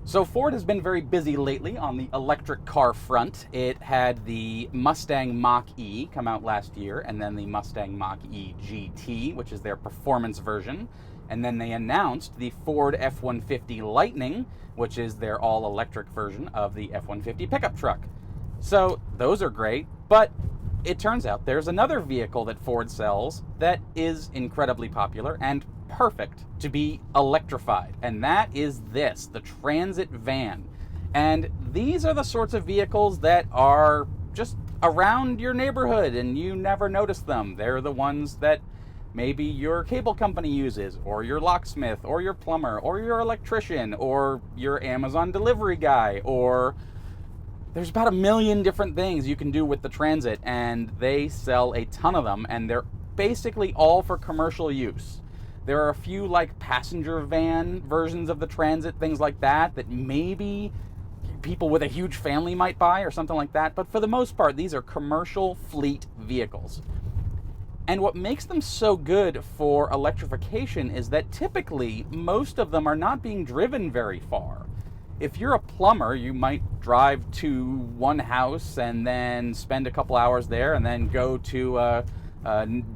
So Ford has been very busy lately on the electric car front. It had the Mustang Mach-E come out last year, and then the Mustang Mach-E GT, which is their performance version. And then they announced the Ford F-150 Lightning, which is their all-electric version of the F-150 pickup truck. So those are great, but it turns out there's another vehicle that Ford sells that is incredibly popular and perfect to be electrified, and that is this, the Transit van. And these are the sorts of vehicles that are just around your neighborhood and you never notice them. They're the ones that maybe your cable company uses, or your locksmith, or your plumber, or your electrician, or your Amazon delivery guy, or there's about a million different things you can do with the Transit, and they sell a ton of them, and they're basically all for commercial use. There are a few like passenger van versions of the Transit, things like that, that maybe people with a huge family might buy or something like that. But for the most part, these are commercial fleet vehicles. And what makes them so good for electrification is that typically most of them are not being driven very far. If you're a plumber, you might drive to one house and then spend a couple hours there and then go to a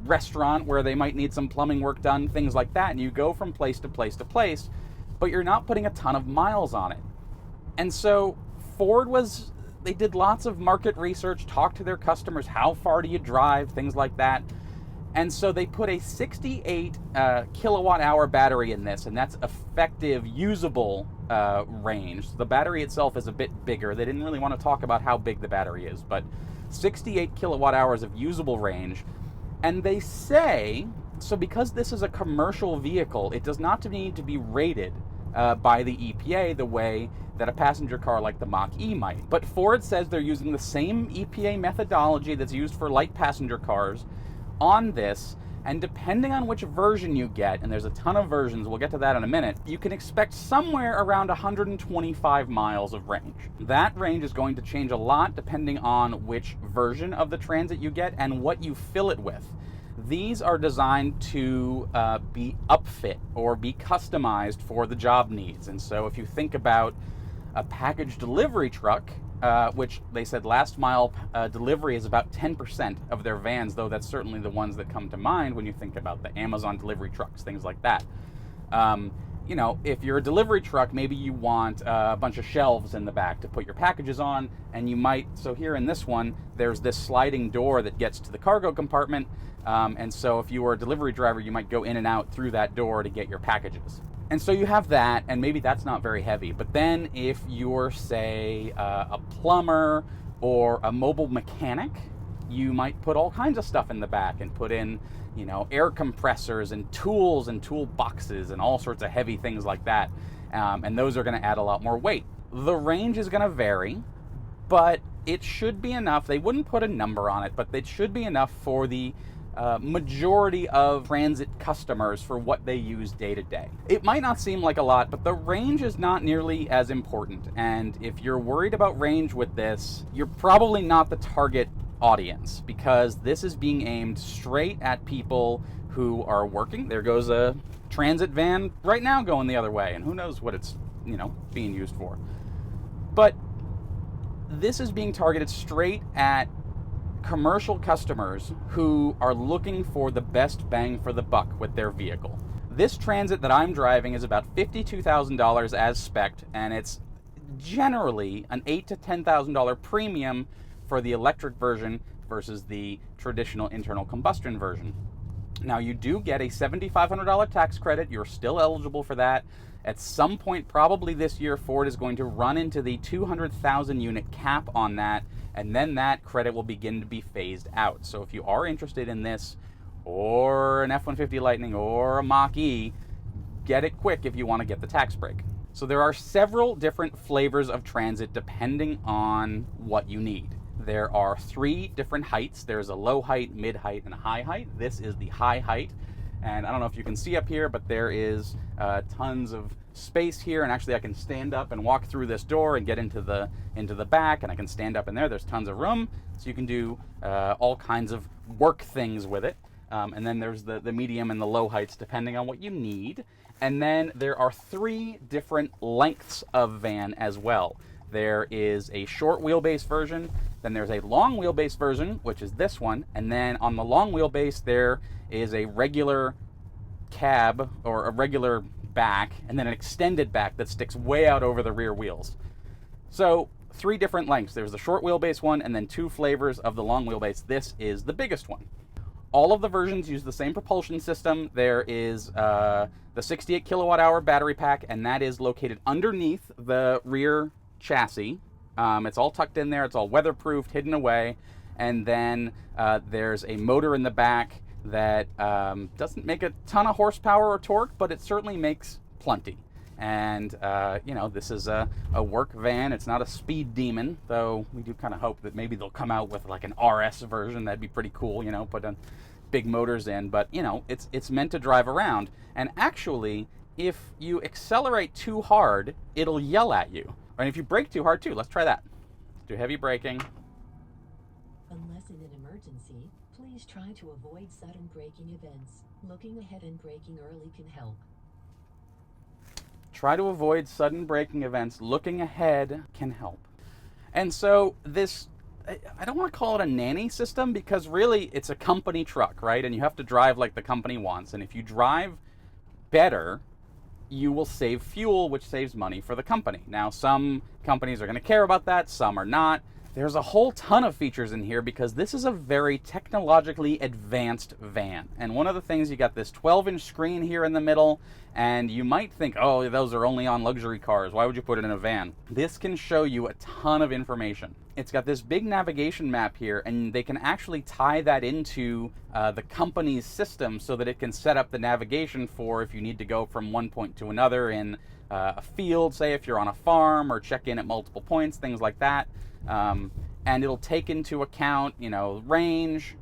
restaurant where they might need some plumbing work done, things like that, and you go from place to place to place, but you're not putting a ton of miles on it. And so they did lots of market research, talked to their customers, how far do you drive, things like that. And so they put a 68 kilowatt hour battery in this, and that's effective, usable range. The battery itself is a bit bigger. They didn't really want to talk about how big the battery is, but 68 kilowatt hours of usable range. And they say, so because this is a commercial vehicle, it does not need to be rated by the EPA the way that a passenger car like the Mach-E might. But Ford says they're using the same EPA methodology that's used for light passenger cars on this, and depending on which version you get, and there's a ton of versions, we'll get to that in a minute, you can expect somewhere around 125 miles of range. That range is going to change a lot depending on which version of the Transit you get and what you fill it with. These are designed to be upfit or be customized for the job needs. And so if you think about a package delivery truck, which they said last mile delivery is about 10% of their vans, though that's certainly the ones that come to mind when you think about the Amazon delivery trucks, things like that. If you're a delivery truck, maybe you want a bunch of shelves in the back to put your packages on, and you might, so here in this one, there's this sliding door that gets to the cargo compartment, and so if you were a delivery driver, you might go in and out through that door to get your packages. And so you have that, and maybe that's not very heavy. But then if you're, say, a plumber or a mobile mechanic, you might put all kinds of stuff in the back and put in, air compressors and tools and tool boxes and all sorts of heavy things like that. And those are going to add a lot more weight. The range is going to vary, but it should be enough. They wouldn't put a number on it, but it should be enough for the majority of Transit customers for what they use day to day. It might not seem like a lot, but the range is not nearly as important. And if you're worried about range with this, you're probably not the target audience, because this is being aimed straight at people who are working. There goes a Transit van right now going the other way, and who knows what it's, being used for. But this is being targeted straight at commercial customers who are looking for the best bang for the buck with their vehicle. This Transit that I'm driving is about $52,000 as spec'd, and it's generally an $8,000 to $10,000 premium for the electric version versus the traditional internal combustion version. Now, you do get a $7,500 tax credit. You're still eligible for that. At some point, probably this year, Ford is going to run into the 200,000 unit cap on that, and then that credit will begin to be phased out. So if you are interested in this, or an F-150 Lightning, or a Mach-E, get it quick if you want to get the tax break. So there are several different flavors of Transit depending on what you need. There are 3 different heights. There's a low height, mid height, and a high height. This is the high height. And I don't know if you can see up here, but there is tons of space here. And actually I can stand up and walk through this door and get into the back, and I can stand up in there. There's tons of room. So you can do all kinds of work things with it. And then there's the medium and the low heights depending on what you need. And then there are 3 different lengths of van as well. There is a short wheelbase version, then there's a long wheelbase version, which is this one, and then on the long wheelbase there is a regular cab or a regular back, and then an extended back that sticks way out over the rear wheels. So 3 different lengths. There's the short wheelbase one and then 2 flavors of the long wheelbase. This is the biggest one. All of the versions use the same propulsion system. There is the 68 kilowatt hour battery pack, and that is located underneath the rear chassis. It's all tucked in there. It's all weatherproofed, hidden away. And then there's a motor in the back that doesn't make a ton of horsepower or torque, but it certainly makes plenty. And this is a work van. It's not a speed demon, though we do kind of hope that maybe they'll come out with like an RS version. That'd be pretty cool, put big motors in. But it's meant to drive around. And actually, if you accelerate too hard, it'll yell at you. And if you brake too hard too, let's try that. Let's do heavy braking. Unless in an emergency, please try to avoid sudden braking events. Looking ahead and braking early can help. Try to avoid sudden braking events. Looking ahead can help. And so this, I don't want to call it a nanny system because really it's a company truck, right? And you have to drive like the company wants. And if you drive better, you will save fuel, which saves money for the company. Now, some companies are going to care about that, some are not. There's a whole ton of features in here because this is a very technologically advanced van. And one of the things, you got this 12-inch screen here in the middle, and you might think, oh, those are only on luxury cars. Why would you put it in a van? This can show you a ton of information. It's got this big navigation map here, and they can actually tie that into the company's system so that it can set up the navigation for if you need to go from one point to another in a field, say if you're on a farm, or check in at multiple points, things like that. And it'll take into account, range,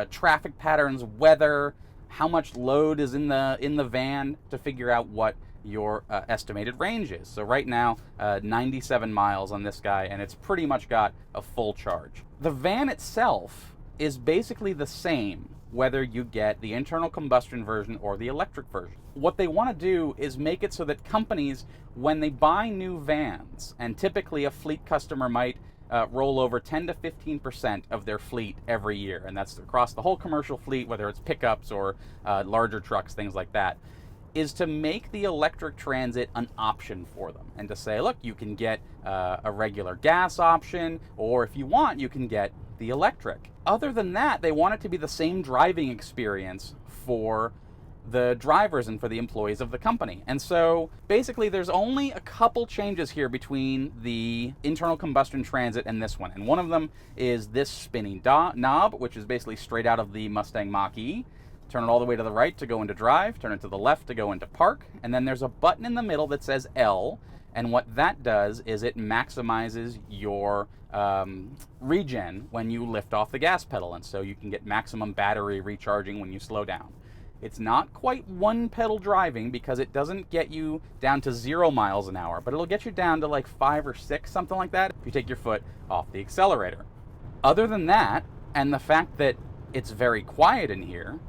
traffic patterns, weather, how much load is in the van to figure out what your estimated range is. So right now, 97 miles on this guy, and it's pretty much got a full charge. The van itself is basically the same whether you get the internal combustion version or the electric version. What they want to do is make it so that companies, when they buy new vans, and typically a fleet customer might roll over 10 to 15% of their fleet every year, and that's across the whole commercial fleet, whether it's pickups or larger trucks, things like that, is to make the electric Transit an option for them, and to say, look, you can get a regular gas option, or if you want, you can get the electric. Other than that, they want it to be the same driving experience for the drivers and for the employees of the company. And so basically there's only a couple changes here between the internal combustion Transit and this one. And one of them is this spinning knob, which is basically straight out of the Mustang Mach-E. Turn it all the way to the right to go into drive, turn it to the left to go into park, and then there's a button in the middle that says L, and what that does is it maximizes your regen when you lift off the gas pedal, and so you can get maximum battery recharging when you slow down. It's not quite one pedal driving because it doesn't get you down to 0 miles an hour, but it'll get you down to like 5 or 6, something like that, if you take your foot off the accelerator. Other than that, and the fact that it's very quiet in here,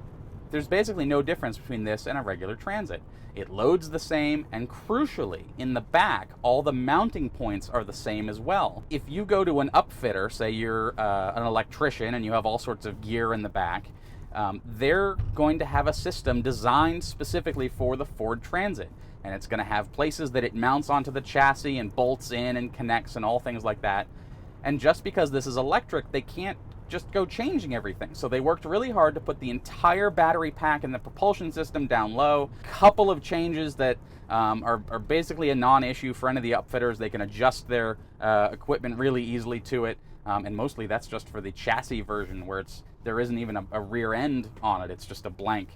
there's basically no difference between this and a regular Transit. It loads the same, and crucially, in the back, all the mounting points are the same as well. If you go to an upfitter, say you're an electrician and you have all sorts of gear in the back, they're going to have a system designed specifically for the Ford Transit. And it's going to have places that it mounts onto the chassis and bolts in and connects and all things like that. And just because this is electric, they can't just go changing everything. So they worked really hard to put the entire battery pack and the propulsion system down low. Couple of changes that are basically a non-issue for any of the upfitters. They can adjust their equipment really easily to it. And mostly that's just for the chassis version, where there isn't even a rear end on it. It's just a blank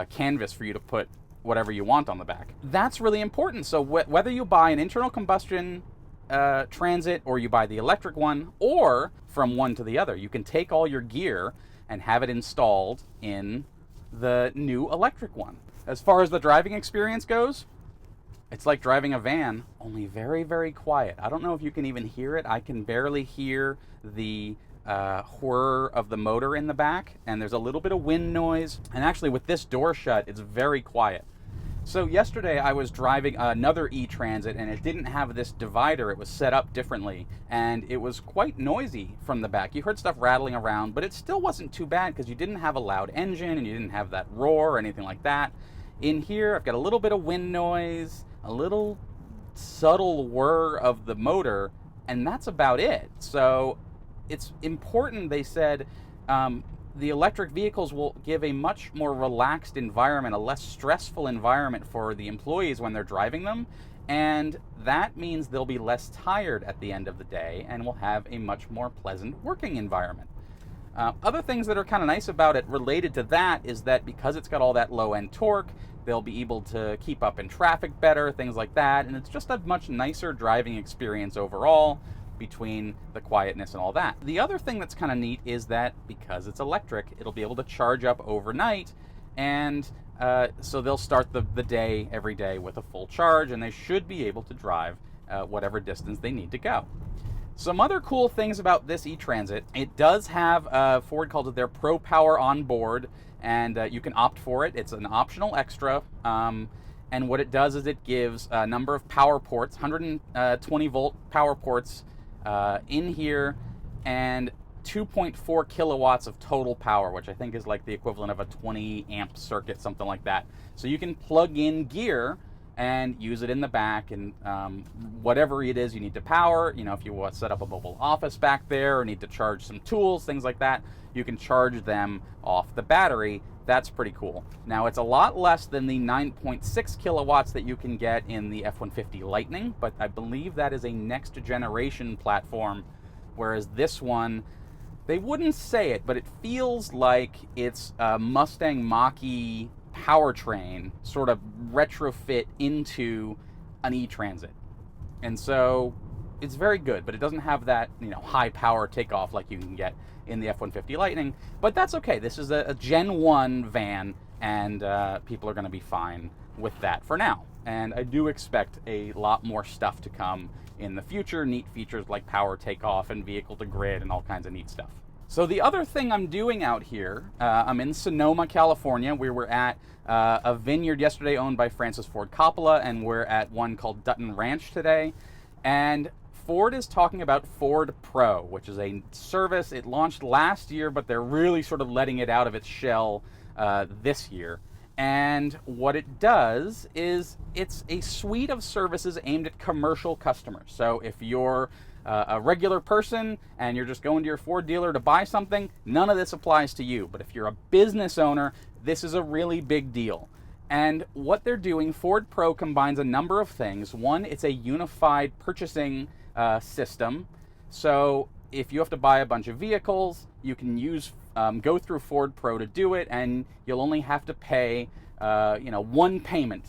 canvas for you to put whatever you want on the back. That's really important. So whether you buy an internal combustion Transit or you buy the electric one, or from one to the other, you can take all your gear and have it installed in the new electric one. As far as the driving experience goes, it's like driving a van, only very, very quiet. I don't know if you can even hear it. I can barely hear the whir of the motor in the back, and there's a little bit of wind noise. And actually, with this door shut, it's very quiet. So yesterday I was driving another e-Transit, and it didn't have this divider. It was set up differently, and it was quite noisy from the back. You heard stuff rattling around, but it still wasn't too bad because you didn't have a loud engine and you didn't have that roar or anything like that. In here, I've got a little bit of wind noise, a little subtle whir of the motor, and that's about it. So it's important, they said, the electric vehicles will give a much more relaxed environment, a less stressful environment for the employees when they're driving them. And that means they'll be less tired at the end of the day and will have a much more pleasant working environment. Other things that are kind of nice about it related to that is that because it's got all that low-end torque, they'll be able to keep up in traffic better, things like that. And it's just a much nicer driving experience overall, between the quietness and all that. The other thing that's kind of neat is that because it's electric, it'll be able to charge up overnight, and so they'll start the day every day with a full charge, and they should be able to drive whatever distance they need to go. Some other cool things about this e-Transit: it does have, Ford calls it their Pro Power Onboard, and you can opt for it. It's an optional extra. And what it does is it gives a number of power ports, 120 volt power ports in here, and 2.4 kilowatts of total power, which I think is like the equivalent of a 20 amp circuit, something like that. So you can plug in gear and use it in the back, and whatever it is you need to power, if you want to set up a mobile office back there or need to charge some tools, things like that, you can charge them off the battery. That's pretty cool. Now, it's a lot less than the 9.6 kilowatts that you can get in the F-150 Lightning, but I believe that is a next generation platform, whereas this one, they wouldn't say it, but it feels like it's a Mustang Mach-E powertrain sort of retrofit into an e-Transit. And so it's very good, but it doesn't have that, high power takeoff like you can get in the F-150 Lightning, but that's okay. This is a Gen 1 van, and people are going to be fine with that for now. And I do expect a lot more stuff to come in the future, neat features like power takeoff and vehicle to grid and all kinds of neat stuff. So the other thing I'm doing out here, I'm in Sonoma, California. We were at a vineyard yesterday owned by Francis Ford Coppola, and we're at one called Dutton Ranch today. And Ford is talking about Ford Pro, which is a service. It launched last year, but they're really sort of letting it out of its shell this year. And what it does is it's a suite of services aimed at commercial customers. So if you're a regular person and you're just going to your Ford dealer to buy something, none of this applies to you. But if you're a business owner, this is a really big deal. And what they're doing, Ford Pro combines a number of things. One, it's a unified purchasing system. So if you have to buy a bunch of vehicles, you can go through Ford Pro to do it, and you'll only have to pay one payment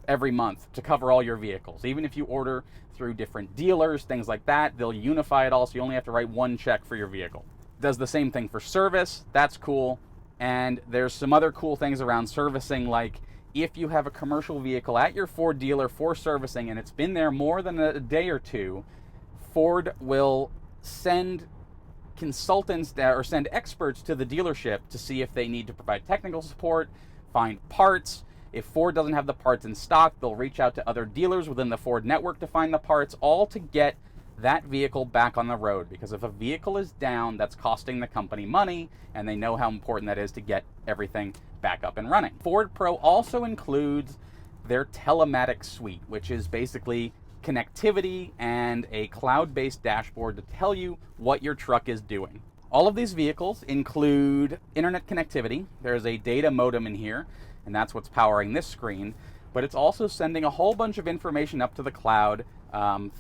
every month to cover all your vehicles. Even if you order through different dealers, things like that, they'll unify it all, so you only have to write one check for your vehicle. Does the same thing for service. That's cool. And there's some other cool things around servicing, like if you have a commercial vehicle at your Ford dealer for servicing and it's been there more than a day or two, Ford will send consultants or send experts to the dealership to see if they need to provide technical support, find parts. If Ford doesn't have the parts in stock, they'll reach out to other dealers within the Ford network to find the parts, all to get that vehicle back on the road. Because if a vehicle is down, that's costing the company money, and they know how important that is to get everything back up and running. Ford Pro also includes their Telematics suite, which is basically connectivity and a cloud-based dashboard to tell you what your truck is doing. All of these vehicles include internet connectivity. There's a data modem in here, and that's what's powering this screen, but it's also sending a whole bunch of information up to the cloud,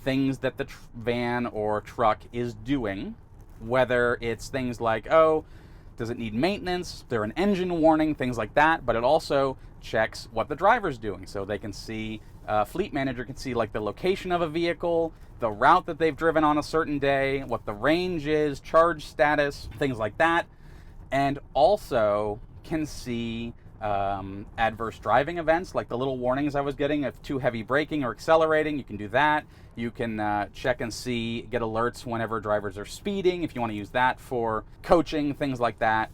things that the van or truck is doing, whether it's things like, does it need maintenance? Is there an engine warning? Things like that. But it also checks what the driver's doing. So they can see, Fleet Manager can see like the location of a vehicle, the route that they've driven on a certain day, what the range is, charge status, things like that. And also can see adverse driving events, like the little warnings I was getting of too heavy braking or accelerating. You can do that. You can check and see, get alerts whenever drivers are speeding, if you want to use that for coaching, things like that.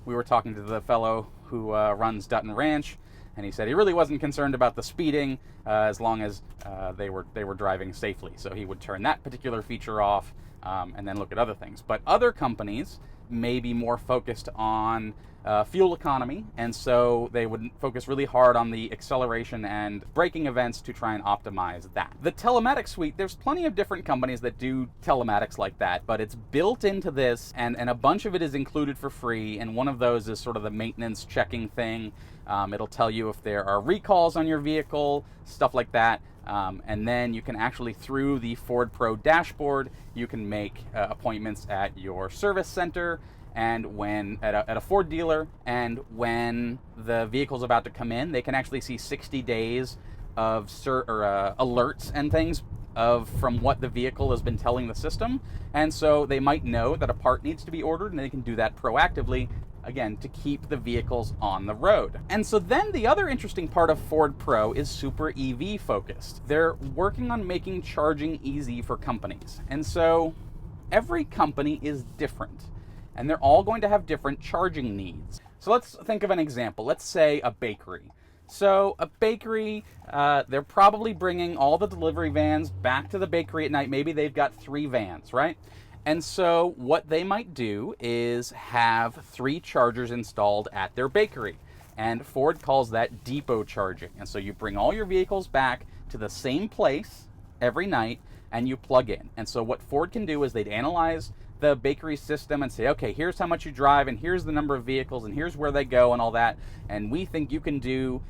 We were talking to the fellow who runs Dutton Ranch, and he said he really wasn't concerned about the speeding as long as they were driving safely. So he would turn that particular feature off and then look at other things. But other companies may be more focused on fuel economy, and so they would focus really hard on the acceleration and braking events to try and optimize that. The telematics suite, there's plenty of different companies that do telematics like that, but it's built into this, and a bunch of it is included for free, and one of those is sort of the maintenance checking thing. It'll tell you if there are recalls on your vehicle, stuff like that. And then you can actually, through the Ford Pro dashboard, you can make appointments at your service center and when at a Ford dealer, and when the vehicle's about to come in, they can actually see 60 days of alerts and things from what the vehicle has been telling the system. And so they might know that a part needs to be ordered, and they can do that proactively, again, to keep the vehicles on the road. And so then the other interesting part of Ford Pro is super EV focused. They're working on making charging easy for companies. And so every company is different, and they're all going to have different charging needs. So let's think of an example. Let's say a bakery. So a bakery, they're probably bringing all the delivery vans back to the bakery at night. Maybe they've got 3 vans, right? And so what they might do is have 3 chargers installed at their bakery. And Ford calls that depot charging. And so you bring all your vehicles back to the same place every night and you plug in. And so what Ford can do is they'd analyze the bakery system and say, okay, here's how much you drive, and here's the number of vehicles, and here's where they go and all that. And we think you can do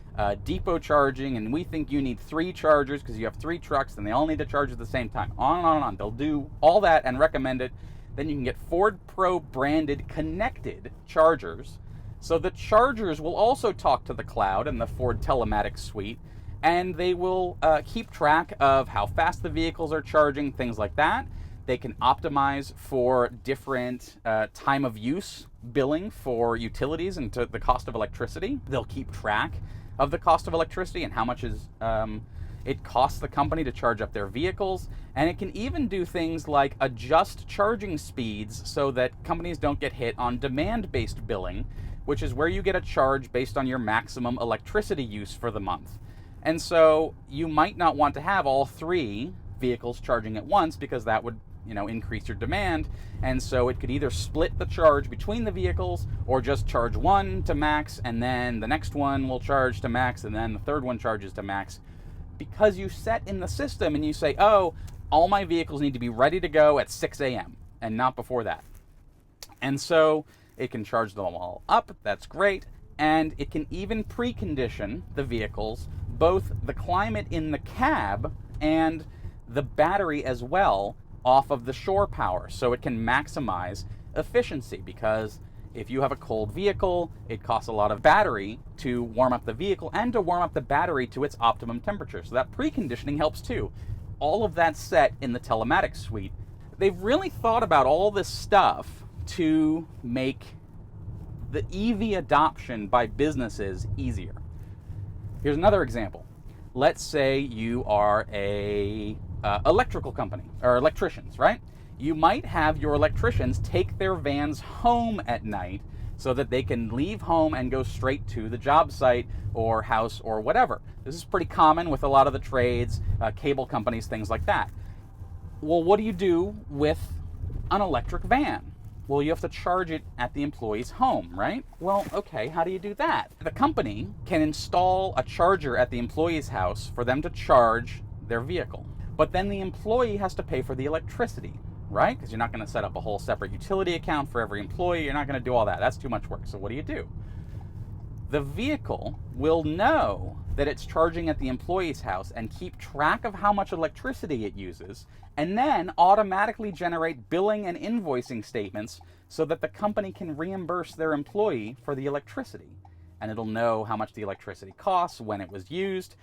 depot charging, and we think you need 3 chargers because you have 3 trucks and they all need to charge at the same time. On and on and on. They'll do all that and recommend it. Then you can get Ford Pro branded connected chargers. So the chargers will also talk to the cloud and the Ford Telematics suite, and they will keep track of how fast the vehicles are charging, things like that. They can optimize for different time of use billing for utilities and to the cost of electricity. They'll keep track of the cost of electricity and how much it costs the company to charge up their vehicles. And it can even do things like adjust charging speeds so that companies don't get hit on demand-based billing, which is where you get a charge based on your maximum electricity use for the month. And so you might not want to have all 3 vehicles charging at once because that would increase your demand. And so it could either split the charge between the vehicles or just charge one to max, and then the next one will charge to max, and then the third one charges to max, because you set in the system and you say, oh, all my vehicles need to be ready to go at 6 a.m. and not before that. And so it can charge them all up. That's great. And it can even precondition the vehicles, both the climate in the cab and the battery as well, off of the shore power, so it can maximize efficiency. Because if you have a cold vehicle, it costs a lot of battery to warm up the vehicle and to warm up the battery to its optimum temperature. So that preconditioning helps too. All of that set in the telematics suite. They've really thought about all this stuff to make the EV adoption by businesses easier. Here's another example. Let's say you are a electrical company, or electricians, right? You might have your electricians take their vans home at night so that they can leave home and go straight to the job site or house or whatever. This is pretty common with a lot of the trades, cable companies, things like that. Well, what do you do with an electric van? Well, you have to charge it at the employee's home, right? Well, okay, how do you do that? The company can install a charger at the employee's house for them to charge their vehicle. But then the employee has to pay for the electricity, right? Because you're not going to set up a whole separate utility account for every employee. You're not going to do all that. That's too much work. So what do? The vehicle will know that it's charging at the employee's house and keep track of how much electricity it uses, and then automatically generate billing and invoicing statements so that the company can reimburse their employee for the electricity. And it'll know how much the electricity costs, when it was used,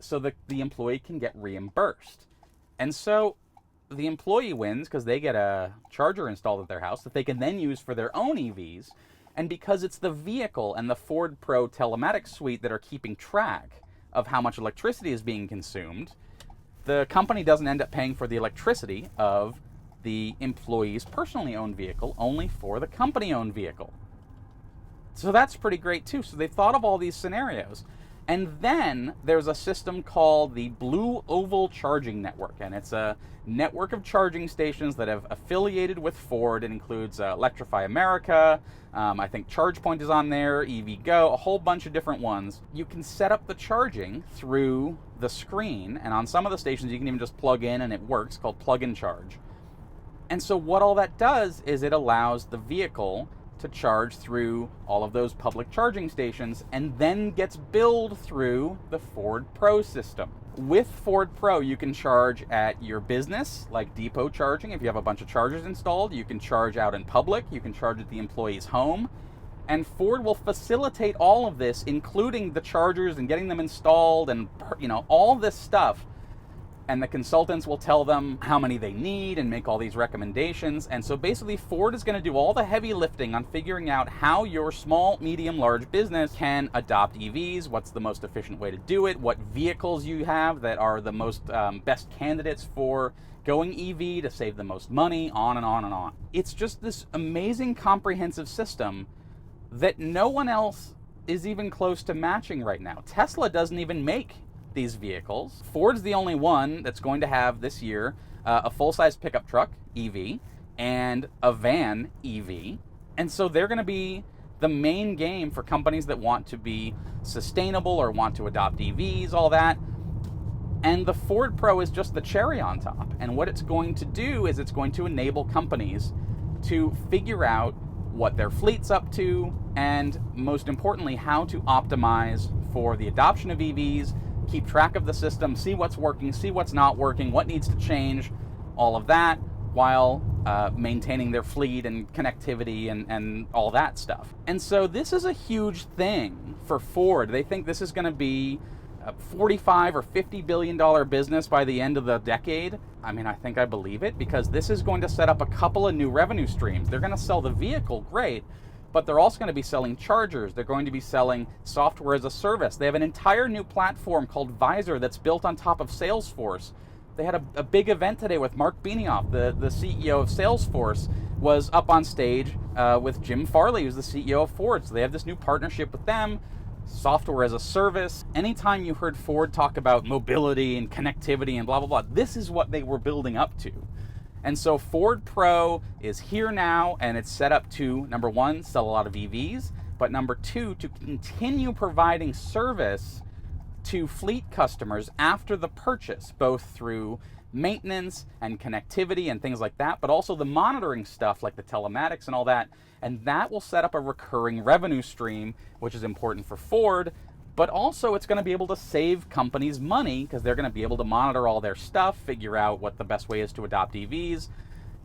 so that the employee can get reimbursed. And so the employee wins because they get a charger installed at their house that they can then use for their own EVs. And because it's the vehicle and the Ford Pro Telematics suite that are keeping track of how much electricity is being consumed, the company doesn't end up paying for the electricity of the employee's personally owned vehicle, only for the company-owned vehicle. So that's pretty great too. So they've thought of all these scenarios. And then there's a system called the Blue Oval Charging Network, and it's a network of charging stations that have affiliated with Ford. It includes Electrify America, I think ChargePoint is on there, EVgo, a whole bunch of different ones. You can set up the charging through the screen, and on some of the stations you can even just plug in and it works, called plug and charge. And so what all that does is it allows the vehicle to charge through all of those public charging stations and then gets billed through the Ford Pro system. With Ford Pro, you can charge at your business, like depot charging. If you have a bunch of chargers installed, you can charge out in public, you can charge at the employee's home, and Ford will facilitate all of this, including the chargers and getting them installed and, all this stuff. And the consultants will tell them how many they need and make all these recommendations. And so basically Ford is going to do all the heavy lifting on figuring out how your small, medium, large business can adopt EVs, what's the most efficient way to do it, what vehicles you have that are the most best candidates for going EV to save the most money, on and on and on. It's just this amazing comprehensive system that no one else is even close to matching right now. Tesla doesn't even make these vehicles. Ford's the only one that's going to have this year a full-size pickup truck EV and a van EV, and so they're going to be the main game for companies that want to be sustainable or want to adopt EVs, all that. And the Ford Pro is just the cherry on top. And what it's going to do is it's going to enable companies to figure out what their fleet's up to, and most importantly, how to optimize for the adoption of EVs, keep track of the system, see what's working, see what's not working, what needs to change, all of that, while maintaining their fleet and connectivity and all that stuff. And so this is a huge thing for Ford. They think this is going to be a $45 or $50 billion business by the end of the decade. I mean, I think I believe it, because this is going to set up a couple of new revenue streams. They're going to sell the vehicle, great, but they're also going to be selling chargers. They're going to be selling software as a service. They have an entire new platform called Visor that's built on top of Salesforce. They had a big event today with Mark Benioff, the CEO of Salesforce, was up on stage with Jim Farley, who's the CEO of Ford. So they have this new partnership with them, software as a service. Anytime you heard Ford talk about mobility and connectivity and blah, blah, blah, this is what they were building up to. And so Ford Pro is here now, and it's set up to, number one, sell a lot of EVs, but number two, to continue providing service to fleet customers after the purchase, both through maintenance and connectivity and things like that, but also the monitoring stuff like the telematics and all that. And that will set up a recurring revenue stream, which is important for Ford, but also it's going to be able to save companies money because they're going to be able to monitor all their stuff, figure out what the best way is to adopt EVs,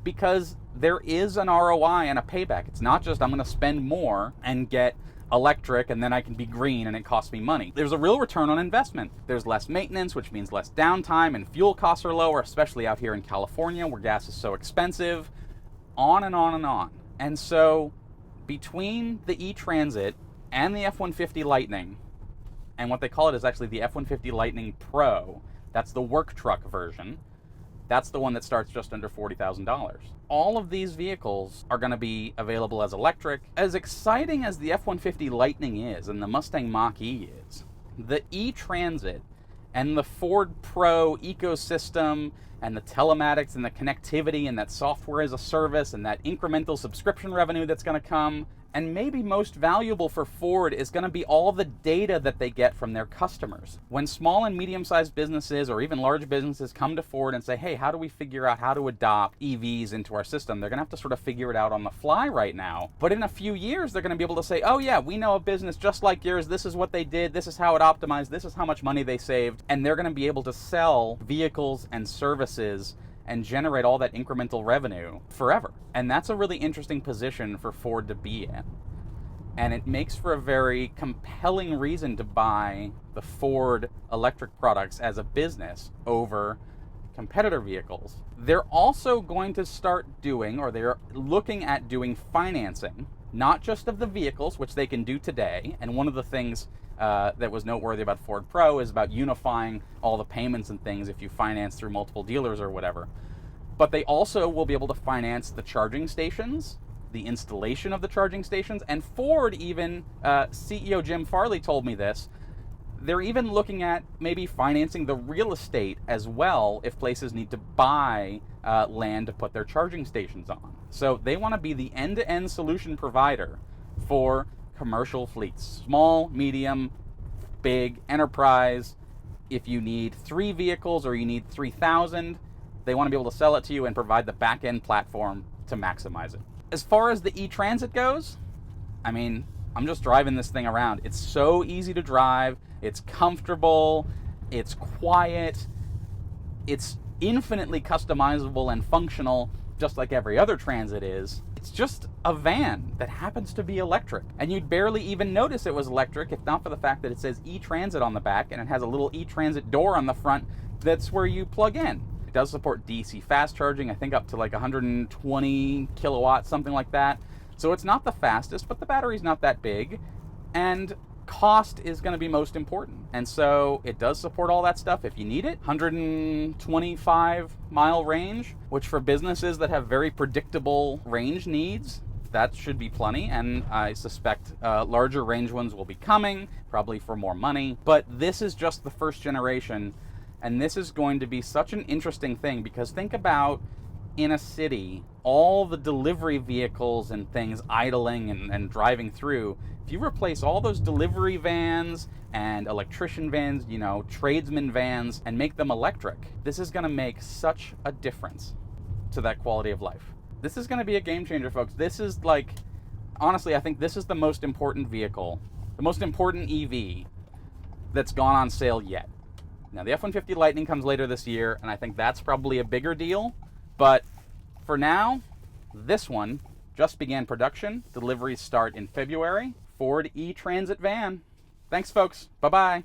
because there is an ROI and a payback. It's not just I'm going to spend more and get electric and then I can be green and it costs me money. There's a real return on investment. There's less maintenance, which means less downtime, and fuel costs are lower, especially out here in California where gas is so expensive, on and on and on. And so between the E-Transit and the F-150 Lightning, and what they call it is actually the F-150 Lightning Pro, that's the work truck version, that's the one that starts just under $40,000. All of these vehicles are going to be available as electric. As exciting as the F-150 Lightning is and the Mustang Mach-E is, the E-Transit and the Ford Pro ecosystem and the telematics and the connectivity and that software as a service and that incremental subscription revenue that's going to come, and maybe most valuable for Ford, is going to be all the data that they get from their customers. When small and medium-sized businesses or even large businesses come to Ford and say, hey, how do we figure out how to adopt EVs into our system? They're going to have to sort of figure it out on the fly right now. But in a few years, they're going to be able to say, oh yeah, we know a business just like yours. This is what they did. This is how it optimized. This is how much money they saved. And they're going to be able to sell vehicles and services and generate all that incremental revenue forever. And that's a really interesting position for Ford to be in. And it makes for a very compelling reason to buy the Ford electric products as a business over competitor vehicles. They're also going to start doing, or they're looking at doing, financing not just of the vehicles, which they can do today. And one of the things that was noteworthy about Ford Pro is about unifying all the payments and things if you finance through multiple dealers or whatever. But they also will be able to finance the charging stations, the installation of the charging stations, and Ford even, CEO Jim Farley told me this, they're even looking at maybe financing the real estate as well if places need to buy land to put their charging stations on. So they want to be the end-to-end solution provider for commercial fleets, small, medium, big, enterprise. If you need 3 vehicles or you need 3,000, they want to be able to sell it to you and provide the back-end platform to maximize it. As far as the e-Transit goes, I mean, I'm just driving this thing around. It's so easy to drive. It's comfortable. It's quiet. It's infinitely customizable and functional, just like every other Transit is. It's just a van that happens to be electric. And you'd barely even notice it was electric if not for the fact that it says e-Transit on the back and it has a little e-Transit door on the front that's where you plug in. It does support DC fast charging, I think up to like 120 kilowatts, something like that. So it's not the fastest, but the battery's not that big. And cost is going to be most important. And so it does support all that stuff if you need it. 125 mile range, which for businesses that have very predictable range needs, that should be plenty. And I suspect larger range ones will be coming, probably for more money. But this is just the first generation. And this is going to be such an interesting thing because think about in a city, all the delivery vehicles and things idling and driving through. If you replace all those delivery vans and electrician vans, you know, tradesman vans, and make them electric, this is going to make such a difference to that quality of life. This is going to be a game changer, folks. This is like, honestly, I think this is the most important vehicle, the most important EV that's gone on sale yet. Now, the F-150 Lightning comes later this year, and I think that's probably a bigger deal. But for now, this one just began production. Deliveries start in February. Ford e-Transit van. Thanks, folks. Bye-bye.